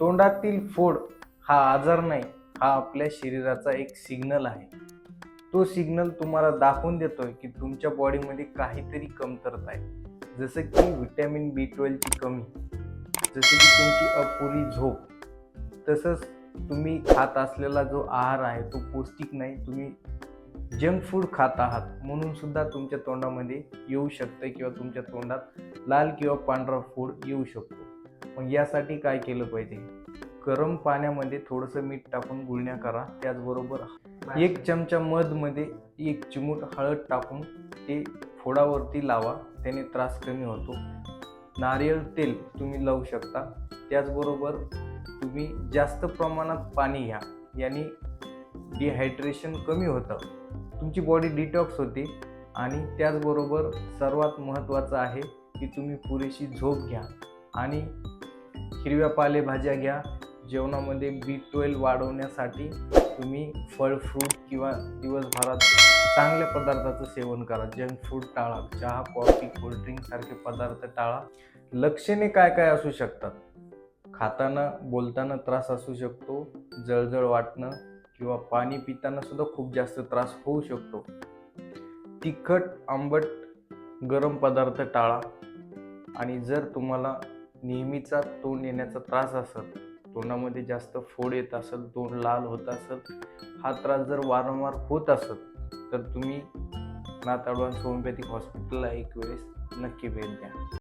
तोंडातील फोड हा आजार नाही, हा आपल्या शरीराचा एक सिग्नल आहे. तो सिग्नल तुम्हाला दाखवून देतोय की तुमच्या बॉडीमध्ये काहीतरी कमतरता आहे. जसं की व्हिटॅमिन B12 ची कमी, जसे की तुमची अपुरी झोप. तसंच तुम्ही खात असलेला जो आहार आहे तो पौष्टिक नाही, तुम्ही जंक फूड खात आहात म्हणून सुद्धा तुमच्या तोंडामध्ये येऊ शकतं किंवा तुमच्या तोंडात लाल किंवा पांढरा फोड येऊ शकतो. मग यासाठी काय केलं पाहिजे? गरम पाण्यामध्ये थोडंसं मीठ टाकून गुळण्या करा. त्याचबरोबर 1 चमचा मधमध्ये 1 चिमूट हळद टाकून ते फोडावरती लावा, त्याने त्रास कमी होतो. नारियल तेल तुम्ही लावू शकता. त्याचबरोबर तुम्ही जास्त प्रमाणात पाणी घ्या, याने डिहायड्रेशन कमी होतं, तुमची बॉडी डिटॉक्स होते. आणि त्याचबरोबर सर्वात महत्त्वाचं आहे की तुम्ही पुरेशी झोप घ्या आणि हिरव्या पालेभाज्या घ्या. जेवणामध्ये B12 वाढवण्यासाठी तुम्ही फळ, फ्रूट किंवा दिवसभरात चांगल्या पदार्थाचं सेवन करा. जंक फूड टाळा. चहा, कॉफी, कोल्ड्रिंक सारखे पदार्थ टाळा. लक्षणे काय काय असू शकतात? खाताना, बोलताना त्रास असू शकतो, जळजळ वाटणं किंवा पाणी पिताना सुद्धा खूप जास्त त्रास होऊ शकतो. तिखट, आंबट, गरम पदार्थ टाळा. आणि जर तुम्हाला नेहमीचा तोंड येण्याचा त्रास असेल, तोंडामध्ये जास्त फोड येत असेल, तोंड लाल होत असेल, हा त्रास जर वारंवार होत असेल तर तुम्ही नाथ ॲडव्हान्स होमिओपॅथिक हॉस्पिटलला एक वेळेस नक्की भेट द्या.